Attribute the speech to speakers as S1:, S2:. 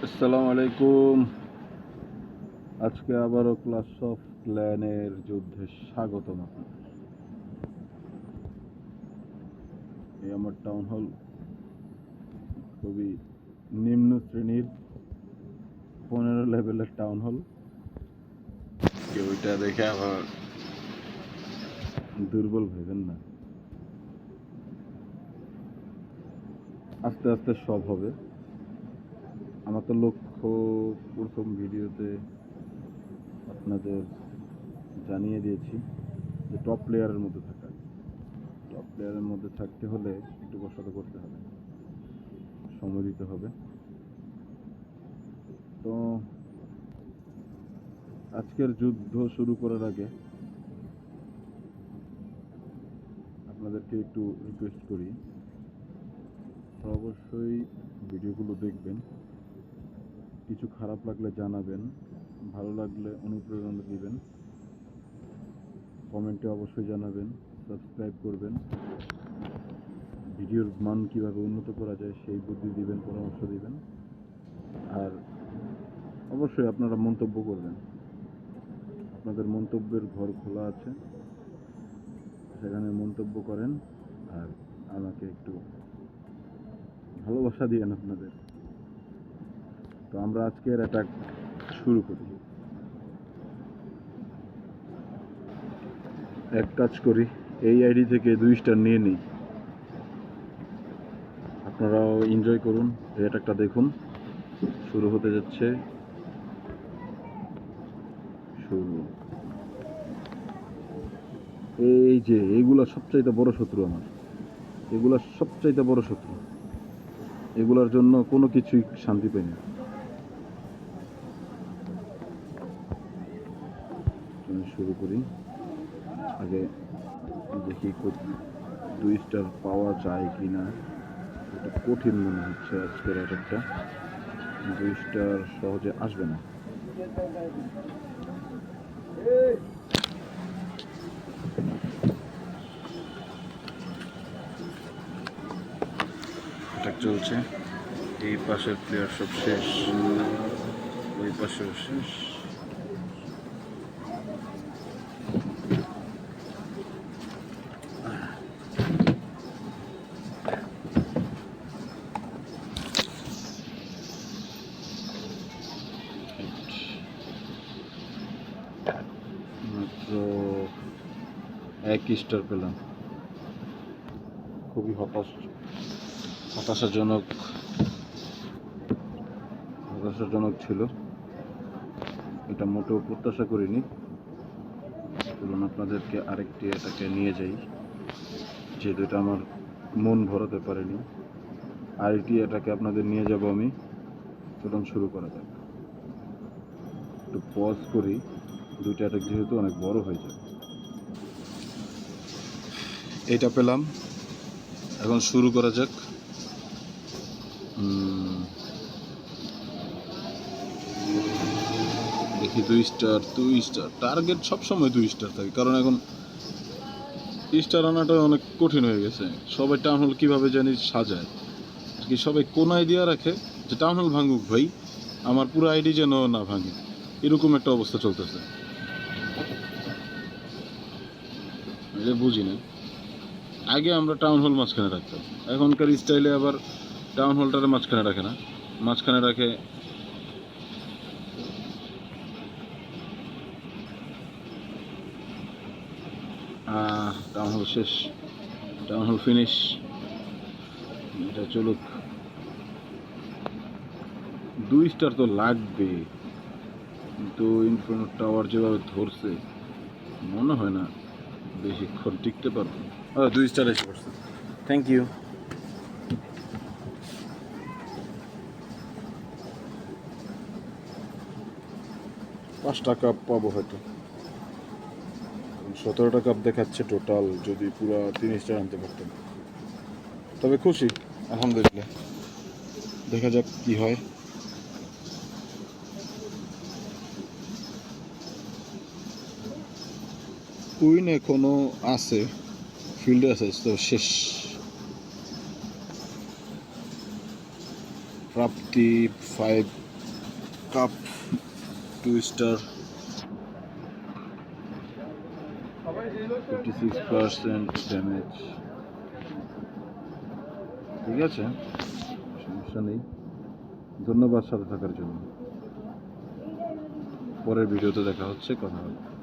S1: আসসালামু আলাইকুম। আজকে আবারও ক্লাস অফ ক্ল্যানের যুদ্ধে স্বাগতম আপনাদের। এই আমার টাউন হল খুবই নিম্ন শ্রেণীর 15 লেভেলের টাউন হল। কেউ ওইটা দেখে আবার দুর্বল ভেবেন না, আস্তে আস্তে সব হবে। আমার তো লক্ষ্য প্রথম ভিডিওতে আপনাদের জানিয়ে দিয়েছি যে টপ প্লেয়ারের মধ্যে থাকা। টপ প্লেয়ারের মধ্যে থাকতে হলে একটু কষ্ট করতে হবে, সময় দিতে হবে। তো আজকের যুদ্ধ শুরু করার আগে আপনাদেরকে একটু রিকোয়েস্ট করি, অবশ্যই ভিডিওগুলো দেখবেন, কিছু খারাপ লাগলে জানাবেন, ভালো লাগলে অনুপ্রেরণা দিবেন, কমেন্টে অবশ্যই জানাবেন, সাবস্ক্রাইব করবেন, ভিডিওর মান কীভাবে উন্নত করা যায় সেই বুদ্ধি দিবেন, পরামর্শ দিবেন। আর অবশ্যই আপনারা মন্তব্য করবেন, আপনাদের মন্তব্যের ঘর খোলা আছে, সেখানে মন্তব্য করেন আর আমাকে একটু ভালোবাসা দিয়েন আপনাদের। তো আমরা আজকের অ্যাটাক শুরু করি। এক কাজ করি, এই আইডি থেকে 2 স্টার নিয়ে নিই। আপনারাও এনজয় করুন, এই অ্যাটাকটা দেখুন। শুরু হতে যাচ্ছে, শুরু। এই যে এইগুলা সবচাইতে বড় শত্রু আমার, এগুলা সবচাইতে বড় শত্রু, এগুলার জন্য কোনো কিছুই শান্তি পাই না। শুরু করি, আগে দেখি 2 স্টার পাওয়া যায় কি না। এটা কঠিন মনে হচ্ছে আজকের অ্যাটাকটা, 2 স্টার সহজে আসবে না। অ্যাটাক চলছে, এই পাশের প্লেয়ার সব শেষ, ওই পাশেও শেষ। মাত্র 1 স্টার পেলাম, খুবই হতাশাজনক ছিল। এটা মোটেও প্রত্যাশা করিনি। চলুন আপনাদেরকে আরেকটি এটাকে নিয়ে যাই, যেহেতু এটা আমার মন ভরাতে পারেনি। আরেকটি এটাকে আপনাদের নিয়ে যাব আমি। চলুন শুরু করা যাক। একটু পজ করি, 2টা অ্যাটাক যেহেতু অনেক বড় হয়ে যাবে। এটা পেলাম, এখন শুরু করা যাক। দেখি 2 স্টার। টার্গেট সবসময় 2 স্টার থাকে, কারণ এখন স্টার আনাটা অনেক কঠিন হয়ে গেছে। সবাই টাউন হল কীভাবে জানি সাজায় আর কি, সবাই কোনায় দিয়ে রাখে যে টাউন হল ভাঙুক ভাই, আমার পুরো আইডি যেন না ভাঙে, এরকম একটা অবস্থা চলতেছে। এটা বুঝি না, আগে আমরা টাউন হল মাঝখানে রাখতাম, এখনকার স্টাইলে আবার টাউন হলটারে মাঝখানে রাখে না, মাঝখানে রাখে টাউন হল শেষ, টাউন হল ফিনিশ। এটা চলুক, 2 স্টার তো লাগবে, কিন্তু ইনফিনিটি টাওয়ার যেভাবে ধরছে মনে হয় না বেশিক্ষণ টিকতে পারবো। 2 স্টার এসে পড়ছে, থ্যাংক ইউ। পাঁচটা কাপ পাবো হয়তো, 17টা কাপ দেখাচ্ছে টোটাল। যদি পুরো 3 স্টার আনতে পারতাম তবে খুশি, আলহামদুলিল্লাহ। দেখা যাক কি হয়। কুইন এখনো আছে, ফিল্ডে আছে, তো শেষ। প্রাপ্তি 5 কাপ টুইস্টার 56% ড্যামেজ। ঠিক আছে, সমস্যা নেই। ধন্যবাদ সাথে থাকার জন্য। পরের ভিডিওতে দেখা হচ্ছে, কথা হবে।